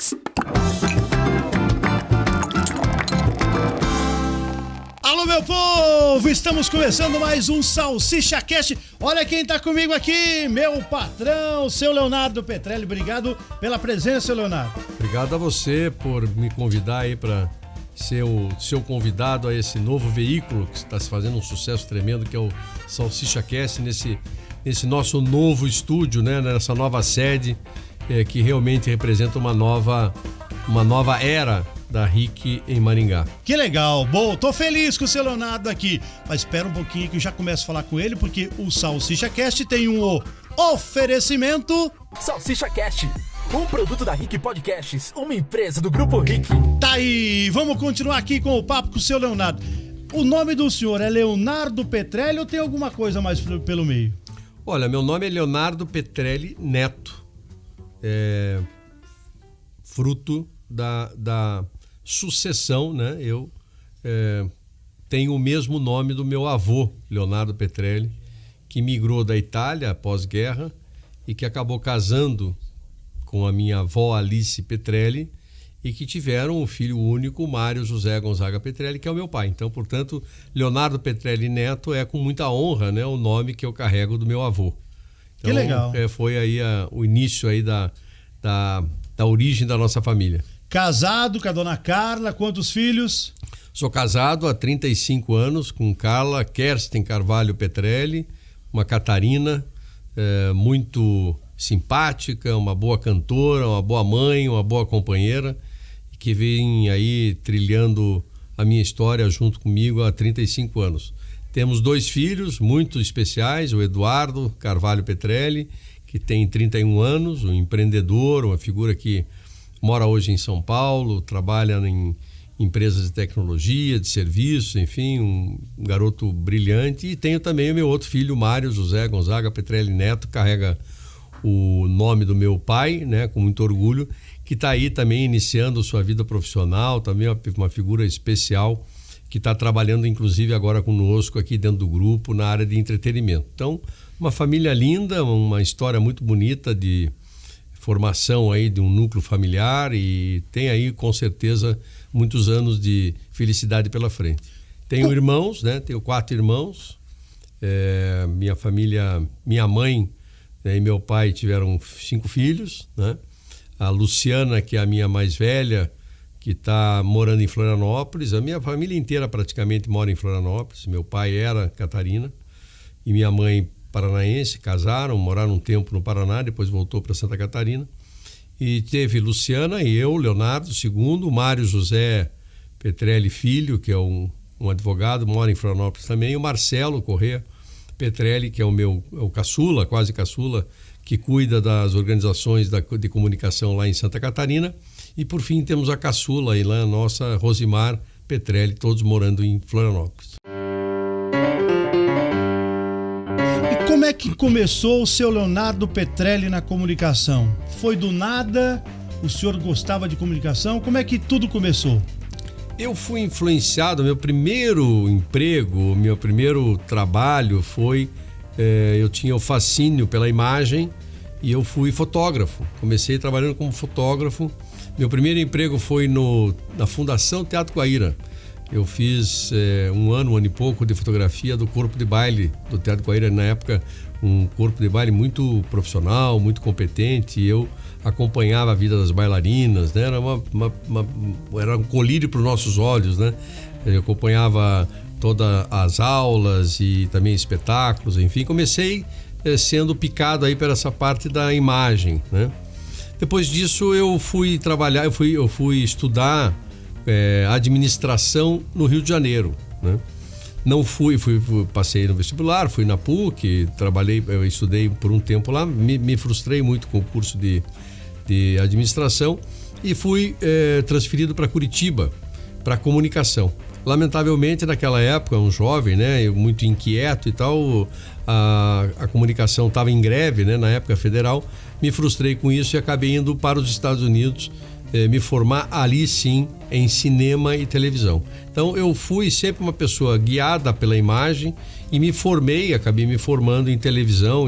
Mix. Alô, meu povo! Estamos começando mais um Salsicha Cast. Olha quem tá comigo aqui, meu patrão, seu Leonardo Petrelli. Obrigado pela presença, Leonardo. Obrigado a você por me convidar aí para ser o seu convidado a esse novo veículo que está se fazendo um sucesso tremendo, que é o Salsicha Cast, nesse nosso novo estúdio, né? Nessa nova sede, que realmente representa uma nova era da RIC em Maringá. Que legal, bom, tô feliz com o seu Leonardo aqui, mas espera um pouquinho que eu já começo a falar com ele, porque o Salsicha Cast tem um oferecimento... Salsicha Cast, um produto da RIC Podcasts, uma empresa do Grupo RIC. Tá aí, vamos continuar aqui com o papo com o seu Leonardo. O nome do senhor é Leonardo Petrelli ou tem alguma coisa mais pelo meio? Olha, meu nome é Leonardo Petrelli Neto, fruto da sucessão, né? Eu tenho o mesmo nome do meu avô, Leonardo Petrelli, que migrou da Itália após guerra e que acabou casando com a minha avó Alice Petrelli e que tiveram um filho único, Mário José Gonzaga Petrelli, que é o meu pai. Então, portanto, Leonardo Petrelli Neto é com muita honra, né, o nome que eu carrego do meu avô. Então, que legal. Foi aí o início aí da origem da nossa família. Casado com a dona Carla, quantos filhos? Sou casado há 35 anos com Carla Kersten Carvalho Petrelli, uma Catarina muito simpática, uma boa cantora, uma boa mãe, uma boa companheira, que vem aí trilhando a minha história junto comigo há 35 anos. Temos 2 filhos muito especiais, o Eduardo Carvalho Petrelli, que tem 31 anos, um empreendedor, uma figura que mora hoje em São Paulo, trabalha em empresas de tecnologia, de serviços, enfim, um garoto brilhante. E tenho também o meu outro filho, Mário José Gonzaga Petrelli Neto, carrega o nome do meu pai, né, com muito orgulho, que está aí também iniciando sua vida profissional, também uma figura especial, que está trabalhando inclusive agora conosco aqui dentro do grupo, na área de entretenimento. Então, uma família linda, uma história muito bonita de formação aí de um núcleo familiar e tem aí com certeza muitos anos de felicidade pela frente. Tenho irmãos, né? Tenho 4 irmãos. Minha família, minha mãe, né, e meu pai tiveram 5 filhos, né? A Luciana, que é a minha mais velha, que está morando em Florianópolis. A minha família inteira praticamente mora em Florianópolis. Meu pai era Catarina e minha mãe paranaense, casaram, moraram um tempo no Paraná, depois voltou para Santa Catarina. E teve Luciana e eu, Leonardo, segundo, Mário José Petrelli Filho, que é um advogado, mora em Florianópolis também, e o Marcelo Corrêa Petrelli, que é o caçula, quase caçula, que cuida das organizações de comunicação lá em Santa Catarina. E por fim temos a caçula aí lá, a nossa Rosimar Petrelli, todos morando em Florianópolis. Como é que começou o seu Leonardo Petrelli na comunicação? Foi do nada? O senhor gostava de comunicação? Como é que tudo começou? Eu fui influenciado, meu primeiro emprego, meu primeiro trabalho foi, eu tinha o fascínio pela imagem e eu fui fotógrafo. Comecei trabalhando como fotógrafo. Meu primeiro emprego foi na Fundação Teatro Guaíra. Eu fiz um ano e pouco de fotografia do corpo de baile do Teatro Guaíra, na época um corpo de baile muito profissional, muito competente, e eu acompanhava a vida das bailarinas, né? Era um colírio para os nossos olhos, né? Eu acompanhava todas as aulas e também espetáculos, enfim, comecei sendo picado aí por essa parte da imagem, né? Depois disso eu fui trabalhar, eu fui estudar administração no Rio de Janeiro, né? Não passei no vestibular, fui na PUC, eu estudei por um tempo lá, me frustrei muito com o curso de administração e fui transferido para Curitiba, para comunicação. Lamentavelmente, naquela época, um jovem, né, muito inquieto e tal, a comunicação estava em greve, né, na época federal, me frustrei com isso e acabei indo para os Estados Unidos me formar ali sim em cinema e televisão. Então eu fui sempre uma pessoa guiada pela imagem e acabei me formando em televisão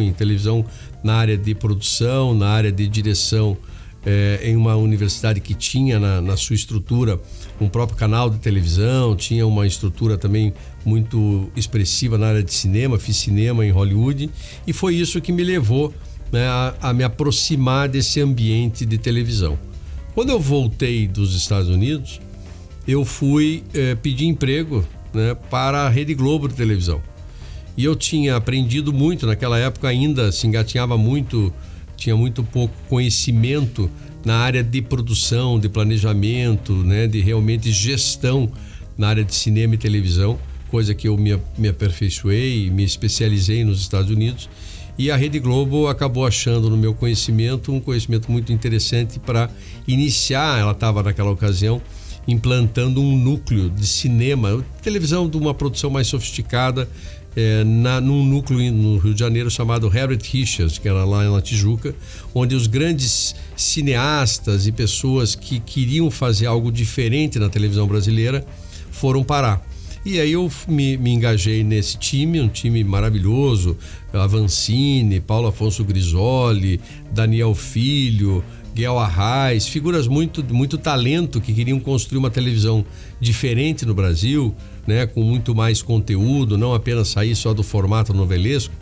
na área de produção, na área de direção em uma universidade que tinha na sua estrutura um próprio canal de televisão, tinha uma estrutura também muito expressiva na área de cinema, fiz cinema em Hollywood, e foi isso que me levou, né, a me aproximar desse ambiente de televisão. Quando eu voltei dos Estados Unidos, eu fui pedir emprego, né, para a Rede Globo de televisão. E eu tinha aprendido muito, naquela época ainda se engatinhava muito, tinha muito pouco conhecimento na área de produção, de planejamento, né, de realmente gestão na área de cinema e televisão, coisa que eu me aperfeiçoei e me especializei nos Estados Unidos. E a Rede Globo acabou achando no meu conhecimento um conhecimento muito interessante para iniciar. Ela estava naquela ocasião implantando um núcleo de cinema, televisão de uma produção mais sofisticada, num núcleo no Rio de Janeiro chamado Herbert Richards, que era lá na Tijuca, onde os grandes cineastas e pessoas que queriam fazer algo diferente na televisão brasileira foram parar. E aí eu me engajei nesse time, um time maravilhoso, Avancini, Paulo Afonso Grisoli, Daniel Filho, Guel Arraes, figuras muito talento que queriam construir uma televisão diferente no Brasil, né, com muito mais conteúdo, não apenas sair só do formato novelesco,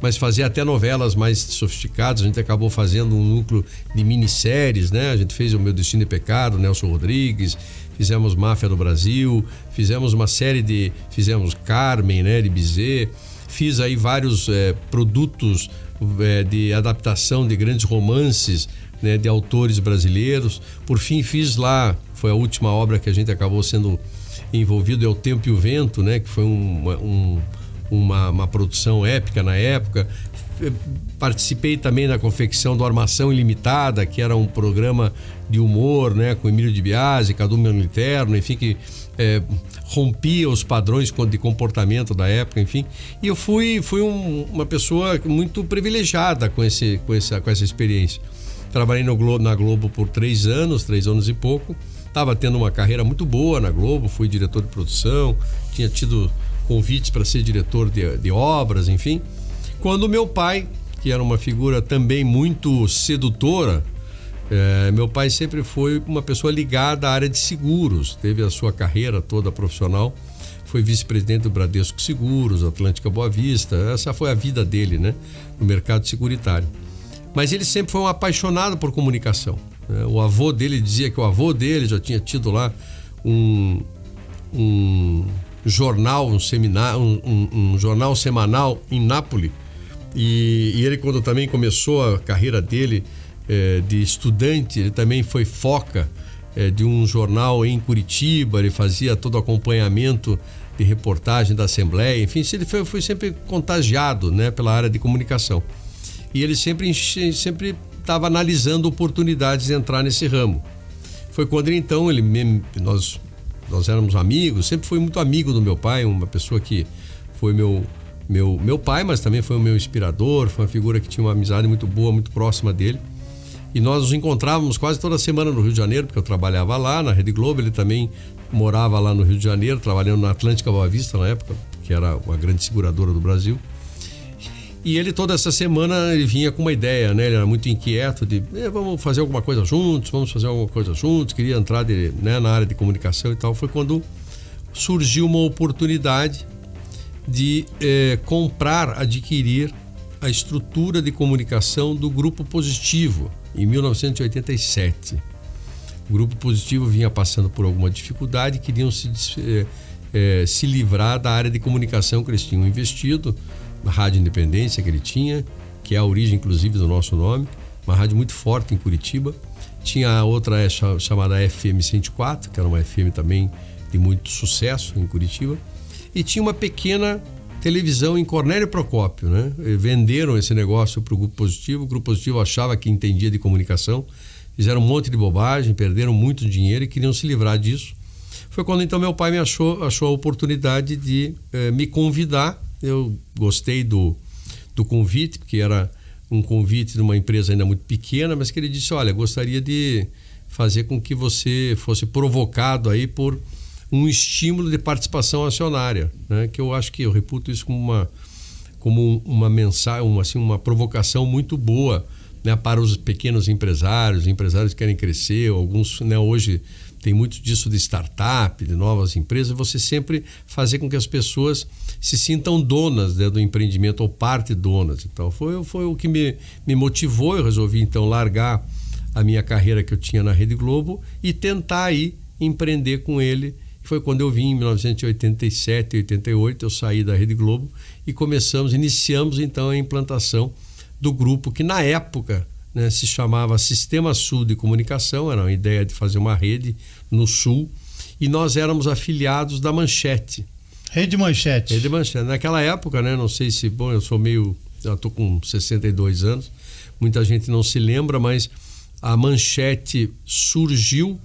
mas fazer até novelas mais sofisticadas. A gente acabou fazendo um núcleo de minisséries, né? A gente fez O Meu Destino e Pecado, Nelson Rodrigues, fizemos Máfia do Brasil, fizemos uma série fizemos Carmen, né, de Bizet, fiz aí vários produtos de adaptação de grandes romances, né, de autores brasileiros. Por fim, fiz lá, foi a última obra que a gente acabou sendo envolvido, é O Tempo e o Vento, né, que foi uma produção épica na época. Participei também na confecção do Armação Ilimitada, que era um programa de humor, né, com Emílio de Biasi, Cadu Meliterno, enfim, que rompia os padrões de comportamento da época, enfim. E eu fui uma pessoa muito privilegiada com essa experiência. Trabalhei na Globo por 3 anos e pouco. Estava tendo uma carreira muito boa na Globo, fui diretor de produção, tinha tido convites para ser diretor de obras, enfim. Quando meu pai, que era uma figura também muito sedutora, meu pai sempre foi uma pessoa ligada à área de seguros, teve a sua carreira toda profissional, foi vice-presidente do Bradesco Seguros, Atlântica Boa Vista, essa foi a vida dele, né, no mercado seguritário. Mas ele sempre foi um apaixonado por comunicação, né? O avô dele dizia que o avô dele já tinha tido lá um jornal, um jornal semanal em Nápoles, e ele, quando também começou a carreira dele de estudante, ele também foi foca de um jornal em Curitiba, ele fazia todo o acompanhamento de reportagem da Assembleia, enfim, ele foi sempre contagiado, né, pela área de comunicação. E ele sempre estava analisando oportunidades de entrar nesse ramo. Foi quando então nós éramos amigos, sempre fui muito amigo do meu pai, uma pessoa que foi meu pai, mas também foi o meu inspirador, foi uma figura que tinha uma amizade muito boa, muito próxima dele. E nós nos encontrávamos quase toda semana no Rio de Janeiro, porque eu trabalhava lá na Rede Globo, ele também morava lá no Rio de Janeiro, trabalhando na Atlântica Boa Vista na época, que era uma grande seguradora do Brasil. E ele, toda essa semana, ele vinha com uma ideia, né? Ele era muito inquieto de vamos fazer alguma coisa juntos, queria entrar na área de comunicação e tal. Foi quando surgiu uma oportunidade de adquirir a estrutura de comunicação do Grupo Positivo, em 1987. O Grupo Positivo vinha passando por alguma dificuldade, queriam se livrar da área de comunicação que eles tinham investido, na Rádio Independência que ele tinha, que é a origem inclusive do nosso nome, uma rádio muito forte em Curitiba. Tinha a outra chamada FM 104, que era uma FM também de muito sucesso em Curitiba, e tinha uma pequena televisão em Cornélio Procópio, né? Venderam esse negócio para o Grupo Positivo. O Grupo Positivo achava que entendia de comunicação, fizeram um monte de bobagem, perderam muito dinheiro e queriam se livrar disso. Foi quando então meu pai achou a oportunidade de me convidar. Eu gostei do convite, porque era um convite de uma empresa ainda muito pequena, mas que ele disse: olha, gostaria de fazer com que você fosse provocado aí por um estímulo de participação acionária, né? Que eu acho que eu reputo isso como uma mensagem, uma provocação muito boa, né, para os pequenos empresários que querem crescer, alguns, né, hoje tem muito disso de startup, de novas empresas, você sempre fazer com que as pessoas se sintam donas, né, do empreendimento ou parte donas. Então foi o que me motivou. Eu resolvi então largar a minha carreira que eu tinha na Rede Globo e tentar aí empreender com ele. Foi quando eu vim em 1987, 88, eu saí da Rede Globo e iniciamos então a implantação do grupo que na época, né, se chamava Sistema Sul de Comunicação. Era uma ideia de fazer uma rede no Sul, e nós éramos afiliados da Manchete. Rede Manchete. Rede Manchete. Naquela época, né, não sei se, eu estou com 62 anos, muita gente não se lembra, mas a Manchete surgiu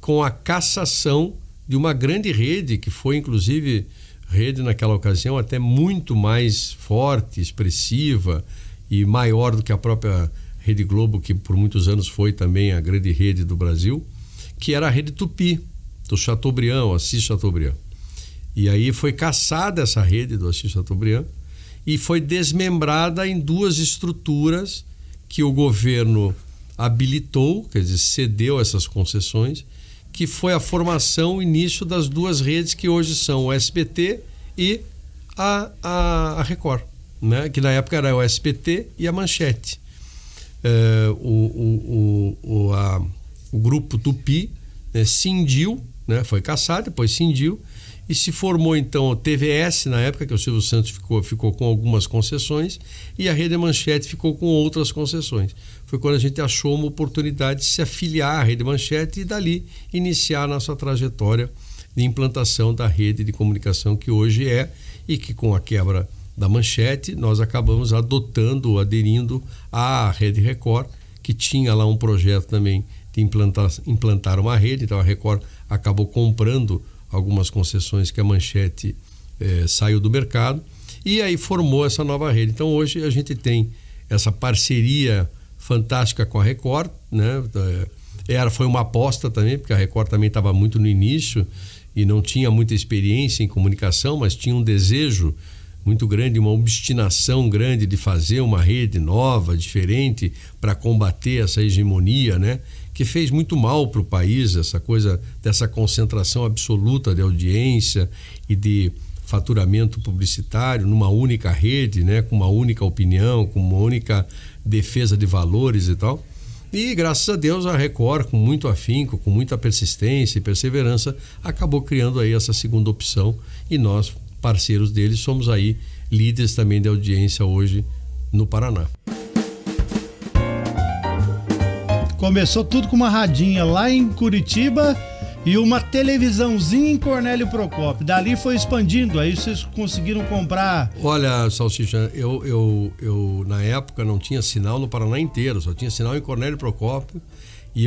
com a cassação de uma grande rede, que foi inclusive rede naquela ocasião até muito mais forte, expressiva e maior do que a própria Rede Globo, que por muitos anos foi também a grande rede do Brasil, que era a Rede Tupi, do Chateaubriand, Assis Chateaubriand. E aí foi cassada essa rede do Assis Chateaubriand e foi desmembrada em duas estruturas que o governo habilitou, quer dizer, cedeu essas concessões, que foi a formação, o início das duas redes que hoje são o SBT e a Record, né? Que na época era o SBT e a Manchete. O grupo Tupi, né, cindiu, né, foi cassado, depois cindiu, e se formou então o TVS na época, que o Silvio Santos ficou com algumas concessões, e a Rede Manchete ficou com outras concessões. Foi quando a gente achou uma oportunidade de se afiliar à Rede Manchete e dali iniciar a nossa trajetória de implantação da rede de comunicação que hoje é, e que com a quebra da Manchete nós acabamos aderindo à Rede Record, que tinha lá um projeto também de implantar uma rede. Então a Record acabou comprando algumas concessões que a Manchete saiu do mercado, e aí formou essa nova rede. Então hoje a gente tem essa parceria fantástica com a Record, né? Foi uma aposta também, porque a Record também estava muito no início e não tinha muita experiência em comunicação, mas tinha um desejo muito grande, uma obstinação grande de fazer uma rede nova, diferente, para combater essa hegemonia, né? Que fez muito mal para o país, essa coisa dessa concentração absoluta de audiência e de faturamento publicitário numa única rede, né? Com uma única opinião, com uma única defesa de valores e tal. E graças a Deus a Record, com muito afinco, com muita persistência e perseverança, acabou criando aí essa segunda opção, e nós, parceiros deles, somos aí líderes também de audiência hoje no Paraná. Começou tudo com uma radinha lá em Curitiba e uma televisãozinha em Cornélio Procópio. Dali foi expandindo, aí vocês conseguiram comprar... Olha, Salsicha, eu na época não tinha sinal no Paraná inteiro, só tinha sinal em Cornélio Procópio, e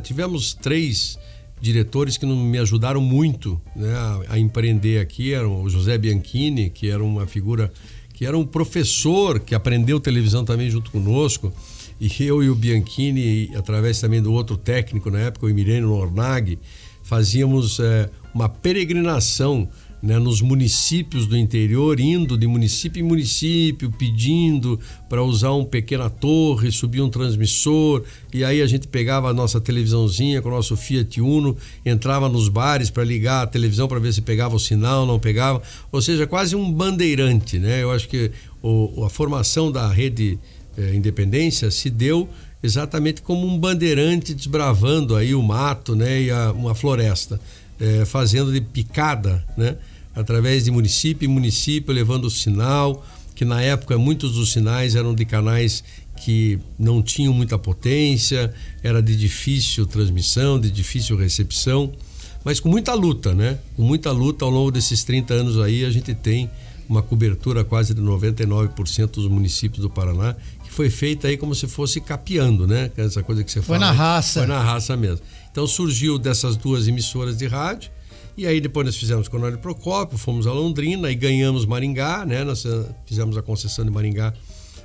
tivemos 3 diretores que me ajudaram muito, né, a empreender aqui. Era o José Bianchini, que era uma figura, que era um professor que aprendeu televisão também junto conosco, e eu e o Bianchini, através também do outro técnico na época, o Emiliano Ornag, fazíamos uma peregrinação, né, nos municípios do interior, indo de município em município, pedindo para usar uma pequena torre, subir um transmissor, e aí a gente pegava a nossa televisãozinha com o nosso Fiat Uno, entrava nos bares para ligar a televisão para ver se pegava o sinal, não pegava, ou seja, quase um bandeirante, né? Eu acho que a formação da Rede Independência se deu exatamente como um bandeirante desbravando aí o mato, né, e uma floresta, fazendo de picada, né, através de município em município, levando o sinal, que na época muitos dos sinais eram de canais que não tinham muita potência, era de difícil transmissão, de difícil recepção, mas com muita luta, né? Com muita luta ao longo desses 30 anos aí, a gente tem uma cobertura quase de 99% dos municípios do Paraná, que foi feita aí como se fosse capeando, né? Essa coisa que você fala. Foi na raça. Foi na raça mesmo. Então surgiu dessas 2 emissoras de rádio, e aí depois nós fizemos Cornélio Procópio, fomos a Londrina e ganhamos Maringá, né? Nós fizemos a concessão de Maringá,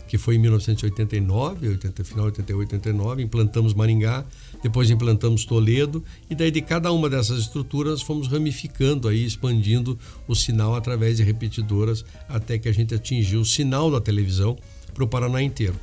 que foi em 1989, final de 88, 89, implantamos Maringá, depois implantamos Toledo, e daí de cada uma dessas estruturas fomos ramificando aí, expandindo o sinal através de repetidoras, até que a gente atingiu o sinal da televisão para o Paraná inteiro.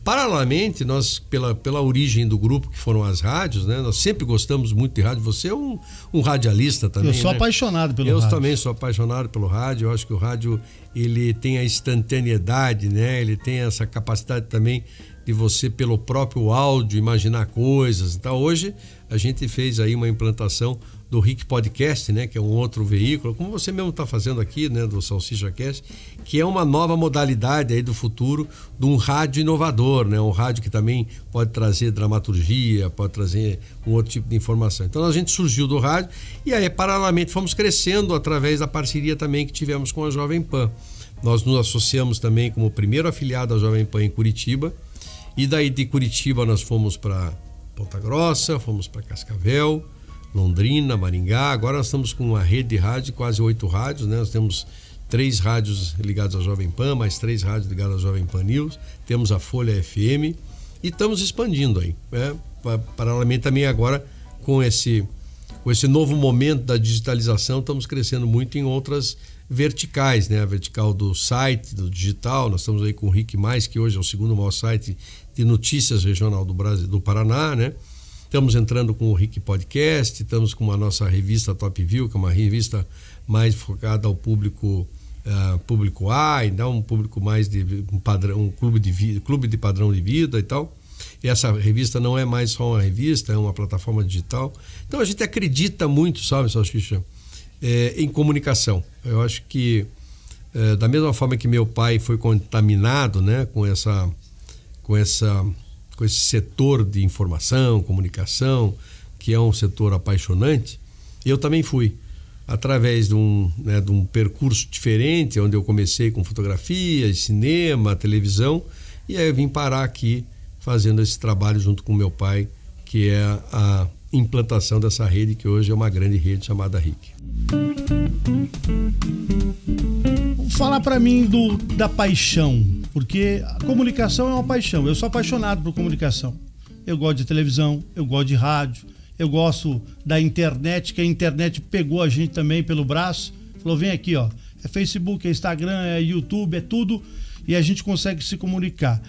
Paralelamente, nós, pela origem do grupo, que foram as rádios, né? Nós sempre gostamos muito de rádio. Você é um radialista também, Eu sou né? apaixonado pelo rádio. Eu também sou apaixonado pelo rádio. Eu acho que o rádio, ele tem a instantaneidade, né? Ele tem essa capacidade também de você, pelo próprio áudio, imaginar coisas. Então, hoje, a gente fez aí uma implantação do RIC Podcast, né? Que é um outro veículo, como você mesmo está fazendo aqui, né? Do Salsicha Cast, que é uma nova modalidade aí do futuro de um rádio inovador, né? Um rádio que também pode trazer dramaturgia, pode trazer um outro tipo de informação. Então, a gente surgiu do rádio e aí, paralelamente, fomos crescendo através da parceria também que tivemos com a Jovem Pan. Nós nos associamos também como primeiro afiliado à Jovem Pan em Curitiba, e daí de Curitiba nós fomos para Ponta Grossa, fomos para Cascavel, Londrina, Maringá. Agora nós estamos com uma rede de rádio, quase 8 rádios, né? Nós temos 3 rádios ligados à Jovem Pan, mais 3 rádios ligados à Jovem Pan News, temos a Folha FM e estamos expandindo aí, né? Paralelamente também agora com esse novo momento da digitalização, estamos crescendo muito em outras verticais, né? A vertical do site, do digital. Nós estamos aí com o RIC+, que hoje é o segundo maior site de notícias regional do Brasil, do Paraná, né? Estamos entrando com o RIC Podcast, estamos com a nossa revista Top View, que é uma revista mais focada ao público A, então um público mais de um padrão, um clube de padrão de vida e tal. E essa revista não é mais só uma revista, é uma plataforma digital. Então a gente acredita muito, sabe, Salsicha, em comunicação. Eu acho que da mesma forma que meu pai foi contaminado, né, com esse setor de informação, comunicação, que é um setor apaixonante, eu também fui, através de um percurso diferente, onde eu comecei com fotografia, cinema, televisão, e aí eu vim parar aqui fazendo esse trabalho junto com meu pai, que é a implantação dessa rede, que hoje é uma grande rede chamada RIC. Falar para mim da paixão, porque a comunicação é uma paixão. Eu sou apaixonado por comunicação. Eu gosto de televisão, eu gosto de rádio, eu gosto da internet, que a internet pegou a gente também pelo braço, falou, vem aqui, ó, é Facebook, é Instagram, é YouTube, é tudo, e a gente consegue se comunicar.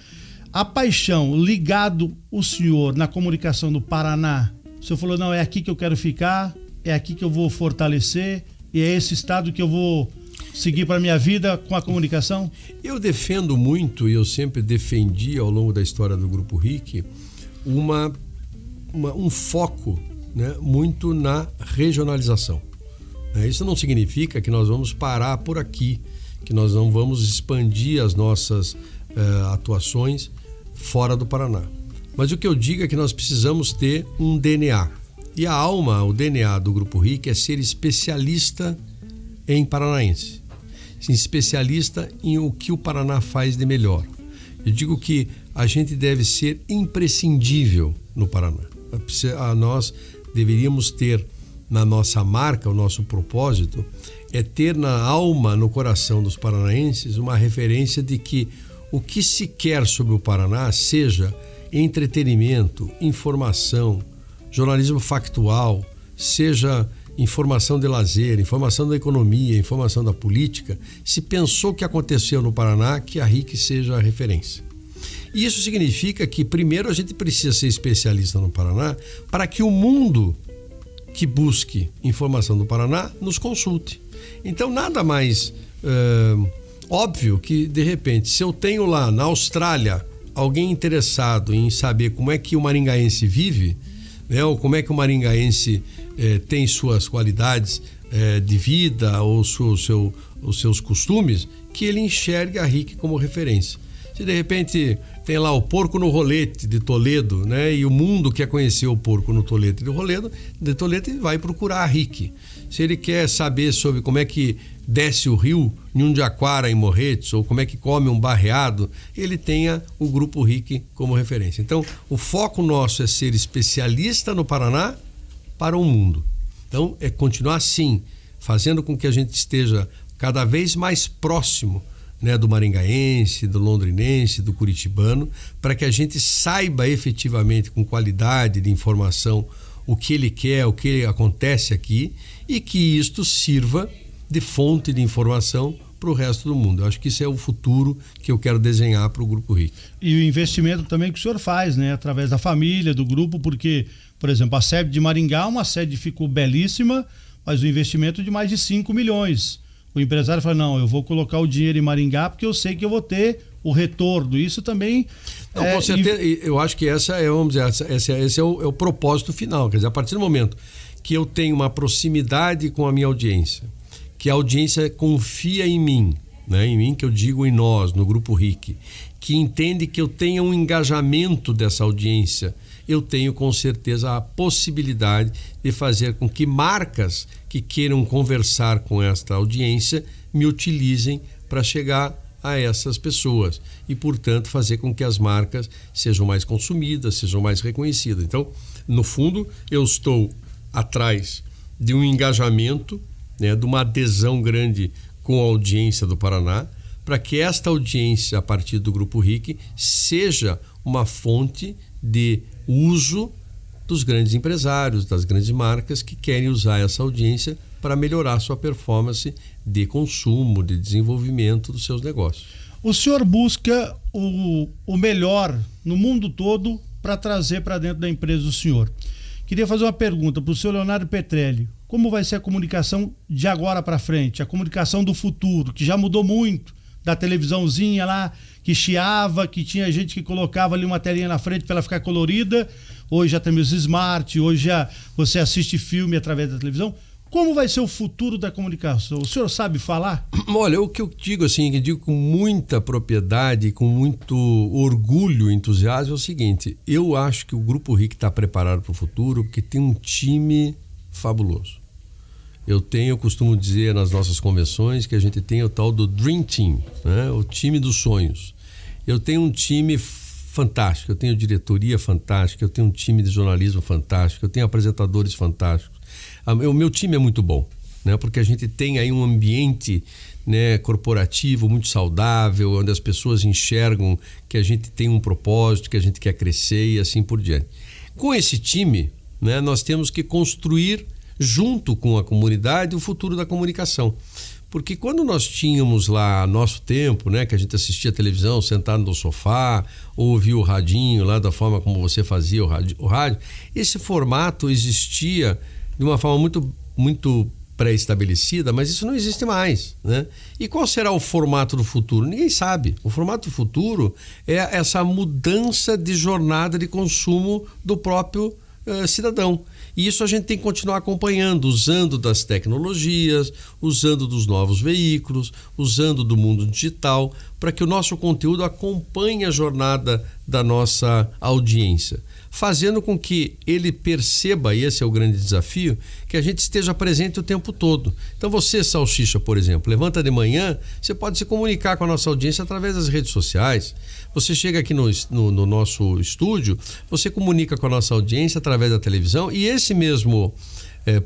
A paixão, ligado o senhor na comunicação do Paraná, o senhor falou, não, é aqui que eu quero ficar, é aqui que eu vou fortalecer, e é esse estado que eu vou seguir para a minha vida com a comunicação? Eu defendo muito, e eu sempre defendi ao longo da história do Grupo RIC, um foco, né, muito na regionalização. Isso não significa que nós vamos parar por aqui, que nós não vamos expandir as nossas atuações fora do Paraná. Mas o que eu digo é que nós precisamos ter um DNA. E a alma, o DNA do Grupo RIC é ser especialista em paranaense. Especialista em o que o Paraná faz de melhor. Eu digo que a gente deve ser imprescindível no Paraná. Nós deveríamos ter na nossa marca, o nosso propósito, é ter na alma, no coração dos paranaenses, uma referência de que o que se quer sobre o Paraná seja entretenimento, informação, jornalismo factual, seja informação de lazer, informação da economia, informação da política. Se pensou o que aconteceu no Paraná, que a RIC seja a referência. E isso significa que, primeiro, a gente precisa ser especialista no Paraná para que o mundo que busque informação do Paraná nos consulte. Então, nada mais óbvio que, de repente, se eu tenho lá na Austrália alguém interessado em saber como é que o maringaense vive, né, ou como é que o maringaense tem suas qualidades de vida ou os seus costumes, que ele enxergue a RIC como referência. Se de repente tem lá o porco no rolete de Toledo, né, e o mundo quer conhecer o porco no tolete de Toledo, ele vai procurar a RIC. Se ele quer saber sobre como é que desce o rio em Undiaquara, em Morretes, ou como é que come um barreado, ele tenha o Grupo RIC como referência. Então, o foco nosso é ser especialista no Paraná para o mundo. Então, é continuar assim, fazendo com que a gente esteja cada vez mais próximo, né, do maringaense, do londrinense, do curitibano, para que a gente saiba efetivamente, com qualidade de informação, o que ele quer, o que acontece aqui, e que isto sirva de fonte de informação para o resto do mundo. Eu acho que isso é o futuro que eu quero desenhar para o Grupo RIC. E o investimento também que o senhor faz, né? Através da família, do grupo, porque, por exemplo, a sede de Maringá, uma sede ficou belíssima, mas o investimento de mais de 5 milhões. O empresário fala, não, eu vou colocar o dinheiro em Maringá porque eu sei que eu vou ter o retorno. Isso também... Não, com certeza, eu acho que esse é o propósito final. Quer dizer, a partir do momento que eu tenho uma proximidade com a minha audiência, que a audiência confia em mim, né? Em mim que eu digo em nós, no Grupo RIC, que entende que eu tenha um engajamento dessa audiência, eu tenho com certeza a possibilidade de fazer com que marcas que queiram conversar com esta audiência me utilizem para chegar a essas pessoas e, portanto, fazer com que as marcas sejam mais consumidas, sejam mais reconhecidas. Então, no fundo, eu estou atrás de um engajamento, né, de uma adesão grande com a audiência do Paraná, para que esta audiência, a partir do Grupo RIC, seja uma fonte de uso dos grandes empresários, das grandes marcas que querem usar essa audiência para melhorar sua performance de consumo, de desenvolvimento dos seus negócios. O senhor busca o melhor no mundo todo para trazer para dentro da empresa do senhor. Queria fazer uma pergunta para o senhor Leonardo Petrelli. Como vai ser a comunicação de agora para frente? A comunicação do futuro, que já mudou muito, da televisãozinha lá, que chiava, que tinha gente que colocava ali uma telinha na frente para ela ficar colorida. Hoje já temos smart, hoje já você assiste filme através da televisão. Como vai ser o futuro da comunicação? O senhor sabe falar? Olha, o que eu digo assim, que eu digo com muita propriedade, com muito orgulho e entusiasmo é o seguinte: eu acho que o Grupo RIC está preparado para o futuro porque tem um time fabuloso. Eu costumo dizer nas nossas convenções que a gente tem o tal do Dream Team, né? O time dos sonhos. Eu tenho um time fantástico, eu tenho diretoria fantástica, eu tenho um time de jornalismo fantástico, eu tenho apresentadores fantásticos. O meu time é muito bom, né? Porque a gente tem aí um ambiente, né, corporativo muito saudável, onde as pessoas enxergam que a gente tem um propósito, que a gente quer crescer e assim por diante. Com esse time, né, nós temos que construir junto com a comunidade o futuro da comunicação. Porque quando nós tínhamos lá nosso tempo, né, que a gente assistia televisão sentado no sofá, ou ouvia o radinho lá da forma como você fazia o rádio, esse formato existia de uma forma muito pré-estabelecida, mas isso não existe mais, né? E qual será o formato do futuro? Ninguém sabe. O formato do futuro é essa mudança de jornada de consumo do próprio cidadão. E isso a gente tem que continuar acompanhando, usando das tecnologias, usando dos novos veículos, usando do mundo digital, para que o nosso conteúdo acompanhe a jornada da nossa audiência, fazendo com que ele perceba, e esse é o grande desafio, que a gente esteja presente o tempo todo. Então você, Salsicha, por exemplo, levanta de manhã, você pode se comunicar com a nossa audiência através das redes sociais. Você chega aqui no nosso estúdio, você comunica com a nossa audiência através da televisão, e esse mesmo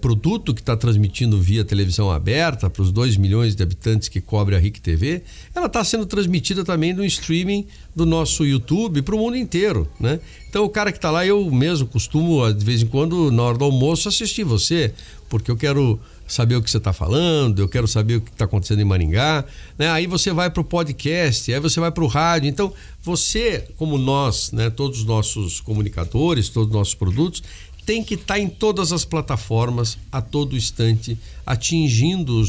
produto que está transmitindo via televisão aberta para os 2 milhões de habitantes que cobre a RIC TV, ela está sendo transmitida também no streaming do nosso YouTube para o mundo inteiro, né? Então o cara que está lá, eu mesmo costumo de vez em quando na hora do almoço assistir você, porque eu quero saber o que você está falando, eu quero saber o que está acontecendo em Maringá, né? Aí você vai para o podcast, aí você vai para o rádio. Então você, como nós, né, todos os nossos comunicadores, todos os nossos produtos, tem que estar em todas as plataformas a todo instante, atingindo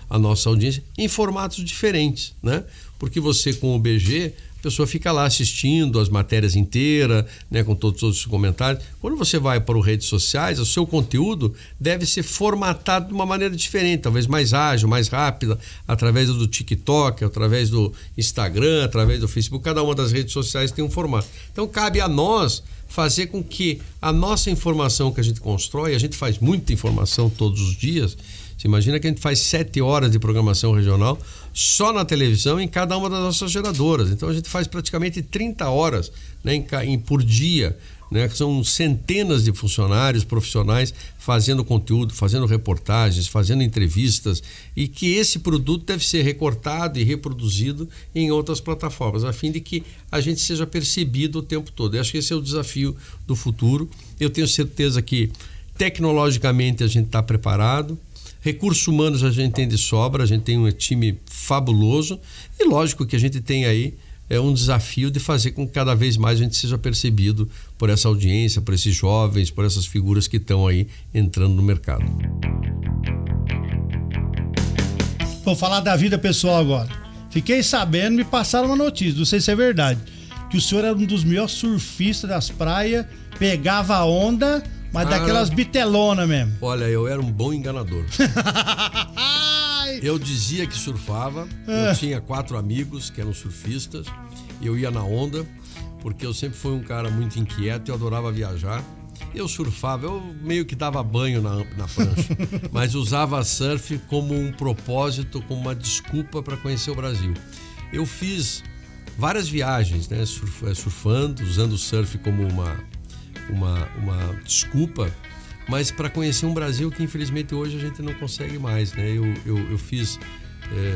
a nossa audiência em formatos diferentes, né? Porque você, com o BG, a pessoa fica lá assistindo as matérias inteiras, né, com todos os comentários. Quando você vai para as redes sociais, o seu conteúdo deve ser formatado de uma maneira diferente, talvez mais ágil, mais rápida, através do TikTok, através do Instagram, através do Facebook. Cada uma das redes sociais tem um formato. Então cabe a nós fazer com que a nossa informação que a gente constrói, a gente faz muita informação todos os dias. Você imagina que a gente faz 7 horas de programação regional só na televisão em cada uma das nossas geradoras. Então a gente faz praticamente 30 horas, né, por dia, né? São centenas de funcionários profissionais fazendo conteúdo, fazendo reportagens, fazendo entrevistas, e que esse produto deve ser recortado e reproduzido em outras plataformas, a fim de que a gente seja percebido o tempo todo. Eu acho que esse é o desafio do futuro. Eu tenho certeza que tecnologicamente a gente está preparado, Recursos humanos a gente tem de sobra, a gente tem um time fabuloso e lógico que a gente tem aí um desafio de fazer com que cada vez mais a gente seja percebido por essa audiência, por esses jovens, por essas figuras que estão aí entrando no mercado. Vou falar da vida pessoal agora. Fiquei sabendo, me passaram uma notícia, não sei se é verdade, que o senhor era um dos melhores surfistas das praias, pegava a onda, mas daquelas bitelonas mesmo. Olha, eu era um bom enganador. Eu dizia que surfava, eu tinha 4 amigos que eram surfistas, eu ia na onda, porque eu sempre fui um cara muito inquieto, eu adorava viajar. Eu surfava, eu meio que dava banho na prancha, mas usava surf como um propósito, como uma desculpa para conhecer o Brasil. Eu fiz várias viagens, né, surfando, usando o surf como uma desculpa, mas para conhecer um Brasil que infelizmente hoje a gente não consegue mais, né? Eu fiz,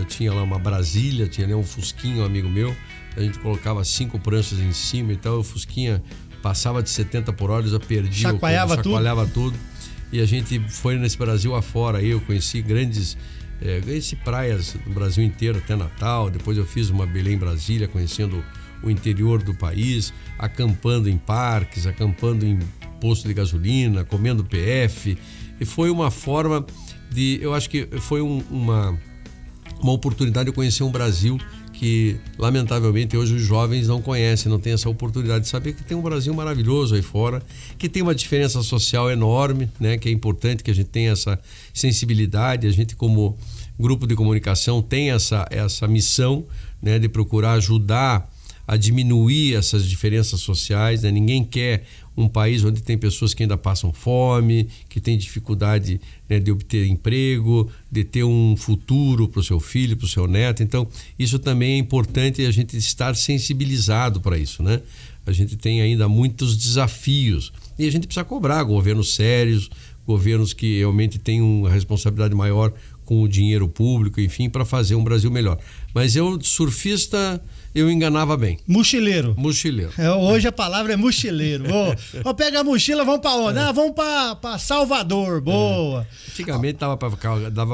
tinha lá uma Brasília, tinha né, um Fusquinha, um amigo meu, a gente colocava 5 pranchas em cima e tal, o Fusquinha passava de 70 por hora, eu perdia, chacoalhava tudo. E a gente foi nesse Brasil afora, aí eu conheci conheci praias no Brasil inteiro, até Natal. Depois eu fiz uma Belém Brasília, conhecendo o interior do país, acampando em parques, acampando em posto de gasolina, comendo PF. E foi uma forma eu acho que foi uma oportunidade de conhecer um Brasil que, lamentavelmente, hoje os jovens não conhecem, não têm essa oportunidade de saber que tem um Brasil maravilhoso aí fora, que tem uma diferença social enorme, né? Que é importante que a gente tenha essa sensibilidade. A gente, como grupo de comunicação, tem essa missão, né? De procurar ajudar a diminuir essas diferenças sociais, né? Ninguém quer um país onde tem pessoas que ainda passam fome, que tem dificuldade, né, de obter emprego, de ter um futuro para o seu filho, para o seu neto. Então, isso também é importante, a gente estar sensibilizado para isso, né? A gente tem ainda muitos desafios e a gente precisa cobrar governos sérios, governos que realmente têm uma responsabilidade maior com o dinheiro público, enfim, para fazer um Brasil melhor. Mas eu, surfista, eu enganava bem. Mochileiro. Hoje a palavra é mochileiro. Vou pegar a mochila, vamos para onde? Vamos para Salvador. Boa. Antigamente dava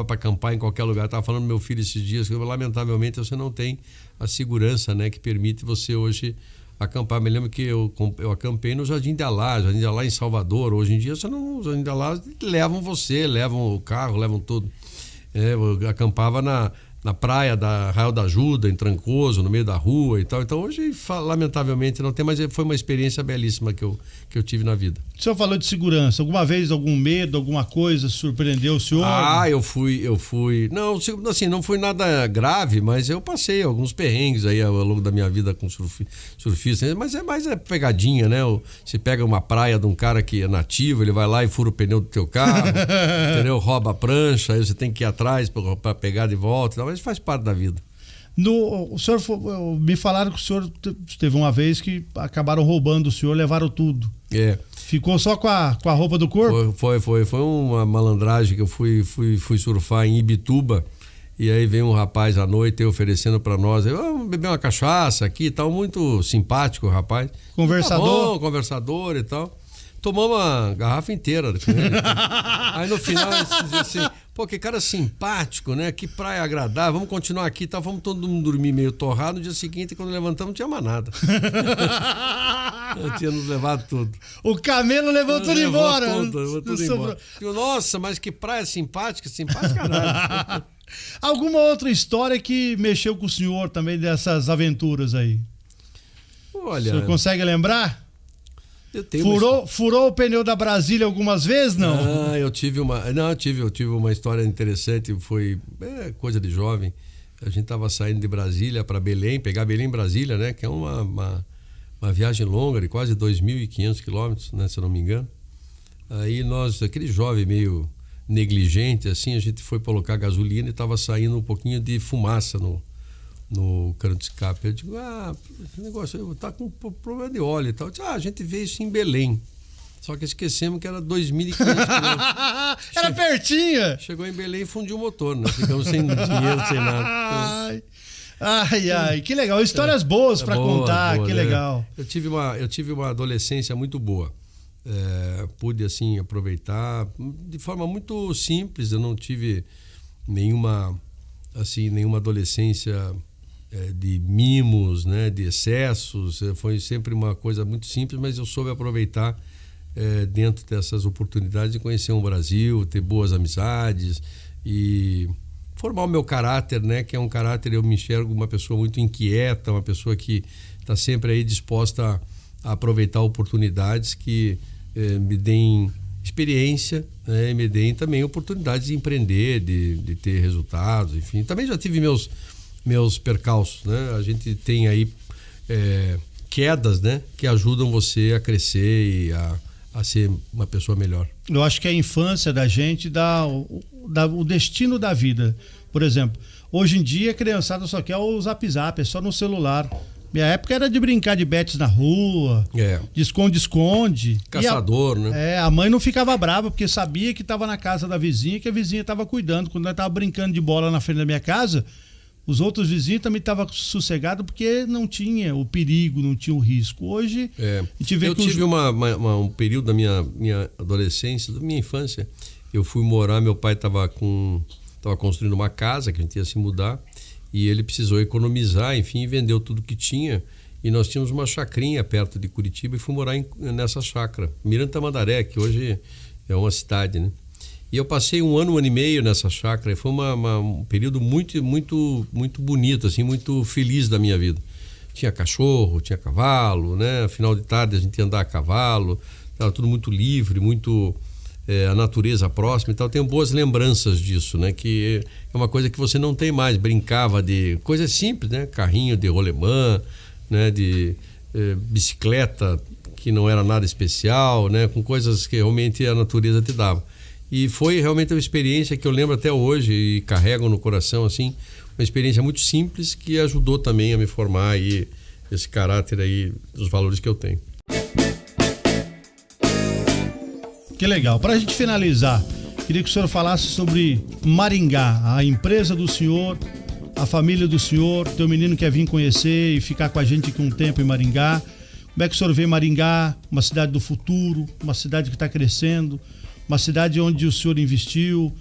para acampar em qualquer lugar. Estava falando pro meu filho esses dias que, lamentavelmente, você não tem a segurança, né, que permite você hoje acampar. Me lembro que eu acampei no Jardim de Alá em Salvador. Hoje em dia, o Jardim de Alá levam o carro, levam tudo. Eu acampava na praia da Arraial da Ajuda, em Trancoso, no meio da rua e tal. Então hoje, lamentavelmente, não tem, mas foi uma experiência belíssima que eu tive na vida. O senhor falou de segurança. Alguma vez algum medo, alguma coisa surpreendeu o senhor? Eu fui. Não, assim, não foi nada grave, mas eu passei alguns perrengues aí ao longo da minha vida com surfista. Mas é mais pegadinha, né? Você pega uma praia de um cara que é nativo, ele vai lá e fura o pneu do teu carro, entendeu? Rouba a prancha, aí você tem que ir atrás para pegar de volta, mas faz parte da vida. O senhor, me falaram que o senhor teve uma vez que acabaram roubando o senhor, levaram tudo. Ficou só com a roupa do corpo? Foi uma malandragem que eu fui surfar em Ibituba. E aí veio um rapaz à noite oferecendo para nós, vamos beber uma cachaça aqui e tal, muito simpático o rapaz. Conversador? Tá bom, conversador e tal. Tomamos uma garrafa inteira com ele. Aí no final ele dizia assim, pô, que cara simpático, né? Que praia agradável, vamos continuar aqui, tá? Vamos todo mundo dormir meio torrado. No dia seguinte, quando levantamos, não tinha mais nada. Eu tinha nos levado tudo. O camelo levou tudo embora. Levou tudo embora. Nossa, mas que praia simpática nada. Alguma outra história que mexeu com o senhor também dessas aventuras aí? Olha... O senhor consegue lembrar? Eu tenho Furou o pneu da Brasília algumas vezes, não? Eu tive uma história interessante, foi coisa de jovem. A gente estava saindo de Brasília para Belém, pegar Belém-Brasília, né? Que é uma viagem longa de quase 2.500 quilômetros, né? Se eu não me engano. Aí aquele jovem meio negligente, assim, a gente foi colocar gasolina e estava saindo um pouquinho de fumaça no cano de escape. Eu digo, esse negócio tá com problema de óleo e tal. Eu disse, a gente vê isso em Belém. Só que esquecemos que era 2.500 quilômetros. Era pertinho. Chegou em Belém e fundiu o motor, né? Ficamos sem dinheiro, sem nada. Ai, que legal. Histórias boas para contar, que legal. Eu tive uma adolescência muito boa. pude assim aproveitar de forma muito simples. Eu não tive nenhuma adolescência de mimos, né, de excessos. Foi sempre uma coisa muito simples, mas eu soube aproveitar dentro dessas oportunidades de conhecer um Brasil, ter boas amizades e formar o meu caráter, né, que é um caráter, eu me enxergo uma pessoa muito inquieta, uma pessoa que está sempre aí disposta a aproveitar oportunidades que me deem experiência, né, e me deem também oportunidades de empreender, de ter resultados, enfim. Também já tive meus percalços, né? A gente tem aí quedas, né, que ajudam você a crescer e a ser uma pessoa melhor. Eu acho que a infância da gente dá o destino da vida. Por exemplo, hoje em dia a criançada só quer o zap-zap, é só no celular. Minha época era de brincar de betes na rua, de esconde-esconde. Caçador, né? A mãe não ficava brava porque sabia que estava na casa da vizinha, que a vizinha estava cuidando. Quando nós estávamos brincando de bola na frente da minha casa, os outros vizinhos também estavam sossegados porque não tinha o perigo, não tinha o risco. Hoje, a gente vê eu tive um período da minha adolescência, da minha infância. Eu fui morar, meu pai estava construindo uma casa que a gente ia se mudar. E ele precisou economizar, enfim, vendeu tudo que tinha. E nós tínhamos uma chacrinha perto de Curitiba e fui morar nessa chácara, Miranda Tamandaré, que hoje é uma cidade, né? E eu passei um ano e meio nessa chácara e foi um período muito, muito, muito bonito, assim, muito feliz da minha vida. Tinha cachorro, tinha cavalo, né? Final de tarde a gente ia andar a cavalo, estava tudo muito livre, muito... a natureza próxima e tal. Tenho boas lembranças disso, né? Que é uma coisa que você não tem mais. Brincava de coisas simples, né? Carrinho de rolemã, né? De bicicleta, que não era nada especial, né? Com coisas que realmente a natureza te dava. E foi realmente uma experiência que eu lembro até hoje e carrego no coração, assim, uma experiência muito simples que ajudou também a me formar aí esse caráter aí dos valores que eu tenho. Que legal. Para a gente finalizar, queria que o senhor falasse sobre Maringá, a empresa do senhor, a família do senhor. Teu menino quer vir conhecer e ficar com a gente aqui um tempo em Maringá. Como é que o senhor vê Maringá, uma cidade do futuro, uma cidade que está crescendo, uma cidade onde o senhor investiu?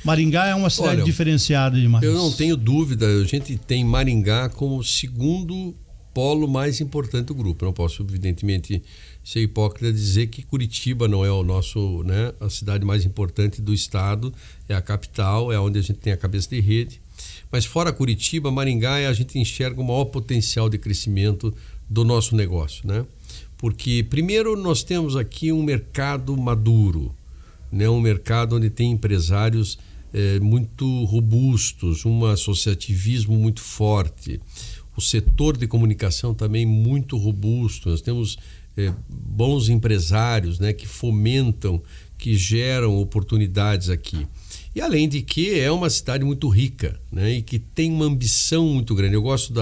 Maringá é uma cidade diferenciada demais. Eu não tenho dúvida, a gente tem Maringá como o segundo polo mais importante do grupo. Eu não posso, evidentemente, ser hipócrita dizer que Curitiba não é o nosso, né, a cidade mais importante do estado, é a capital, é onde a gente tem a cabeça de rede. Mas fora Curitiba, Maringá a gente enxerga o maior potencial de crescimento do nosso negócio, né? Porque primeiro nós temos aqui um mercado maduro, né? Um mercado onde tem empresários muito robustos, um associativismo muito forte, o setor de comunicação também muito robusto. Nós temos bons empresários, né, que fomentam, que geram oportunidades aqui. E além de que é uma cidade muito rica, né, e que tem uma ambição muito grande. Eu gosto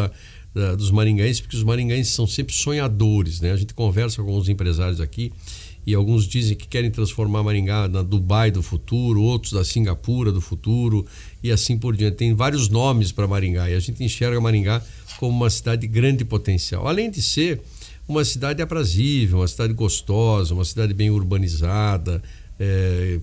dos maringaenses, porque os maringaenses são sempre sonhadores, né? A gente conversa com alguns empresários aqui e alguns dizem que querem transformar Maringá na Dubai do futuro, outros da Singapura do futuro e assim por diante. Tem vários nomes para Maringá e a gente enxerga Maringá como uma cidade de grande potencial. Além de ser uma cidade aprazível, uma cidade gostosa, uma cidade bem urbanizada,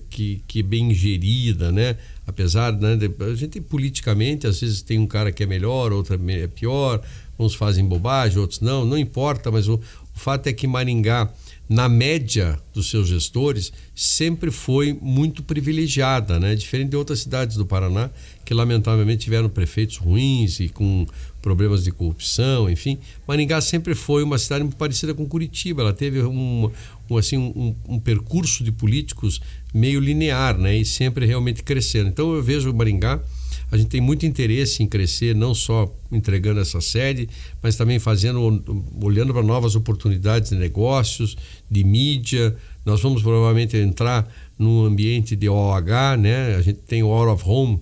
que é bem gerida, né? Apesar, né, a gente politicamente às vezes tem um cara que é melhor, outro é pior, uns fazem bobagem, outros não importa, mas o fato é que Maringá, na média dos seus gestores, sempre foi muito privilegiada, né? Diferente de outras cidades do Paraná, que lamentavelmente tiveram prefeitos ruins e com problemas de corrupção, enfim. Maringá sempre foi uma cidade muito parecida com Curitiba. Ela teve um percurso de políticos meio linear, né? E sempre realmente crescendo. Então eu vejo Maringá, a gente tem muito interesse em crescer, não só entregando essa sede, mas também olhando para novas oportunidades de negócios, de mídia. Nós vamos provavelmente entrar num ambiente de OH, né? A gente tem o Out of Home,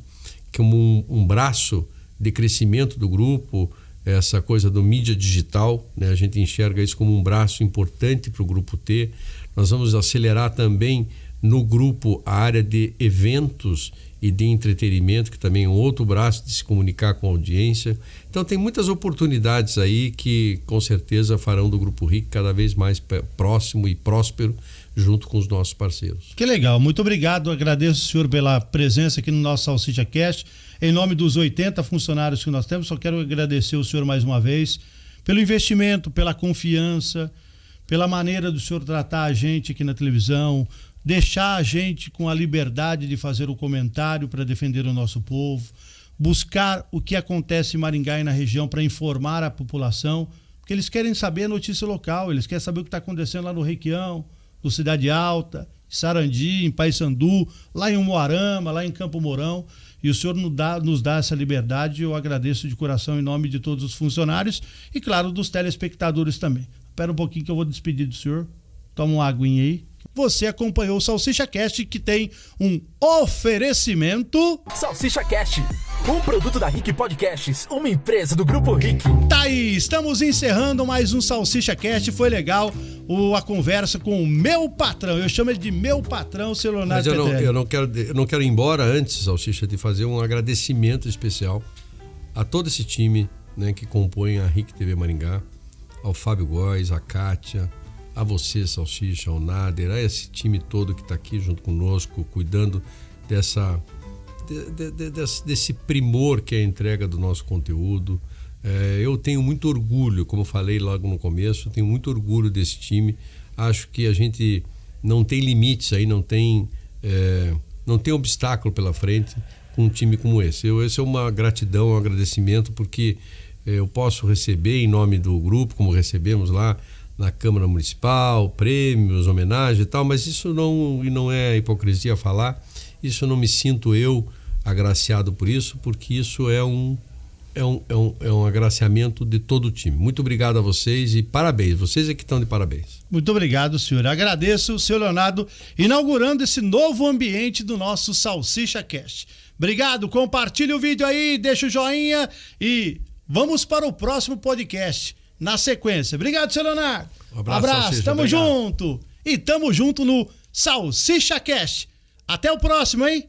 que é um braço de crescimento do grupo, essa coisa do mídia digital, né? A gente enxerga isso como um braço importante para o grupo T. Nós vamos acelerar também no grupo a área de eventos e de entretenimento, que também é um outro braço de se comunicar com a audiência. Então tem muitas oportunidades aí que com certeza farão do Grupo RIC cada vez mais próximo e próspero, junto com os nossos parceiros. Que legal, muito obrigado, agradeço o senhor pela presença aqui no nosso Salsicha Cast. Em nome dos 80 funcionários que nós temos, só quero agradecer o senhor mais uma vez pelo investimento, pela confiança, pela maneira do senhor tratar a gente aqui na televisão, deixar a gente com a liberdade de fazer o comentário para defender o nosso povo, buscar o que acontece em Maringá e na região para informar a população, porque eles querem saber a notícia local, eles querem saber o que está acontecendo lá no Requião, no Cidade Alta, em Sarandi, em Paysandu, lá em Umuarama, lá em Campo Mourão, e o senhor nos dá essa liberdade. Eu agradeço de coração em nome de todos os funcionários e, claro, dos telespectadores também. Espera um pouquinho que eu vou despedir do senhor. Toma uma aguinha aí. Você acompanhou o Salsicha Cast, que tem um oferecimento... Salsicha Cast, um produto da Rick Podcasts, uma empresa do Grupo Rick. Tá aí, estamos encerrando mais um Salsicha Cast. Foi legal a conversa com o meu patrão. Eu chamo ele de meu patrão, seu Leonardo Mas Petrelli. eu não quero ir embora antes, Salsicha, de fazer um agradecimento especial a todo esse time, né, que compõe a Rick TV Maringá, ao Fábio Góes, a Kátia, a você, Salsicha, ao Nader, a esse time todo que está aqui junto conosco, cuidando desse primor que é a entrega do nosso conteúdo. Eu tenho muito orgulho, como eu falei logo no começo, tenho muito orgulho desse time. Acho que a gente não tem limites aí, não tem obstáculo pela frente com um time como esse. Esse é uma gratidão, um agradecimento, porque eu posso receber em nome do grupo, como recebemos lá na Câmara Municipal, prêmios, homenagem e tal, mas isso não é hipocrisia falar, isso não me sinto eu agraciado por isso, porque isso é um agraciamento de todo o time. Muito obrigado a vocês e parabéns, vocês é que estão de parabéns. Muito obrigado, senhor. Agradeço o senhor Leonardo inaugurando esse novo ambiente do nosso Salsicha Cast. Obrigado, compartilhe o vídeo aí, deixa o joinha e vamos para o próximo podcast. Na sequência. Obrigado, seu Leonardo. Um abraço, Salsicha, tamo obrigado. junto. E tamo junto no Salsicha Cast. Até o próximo, hein?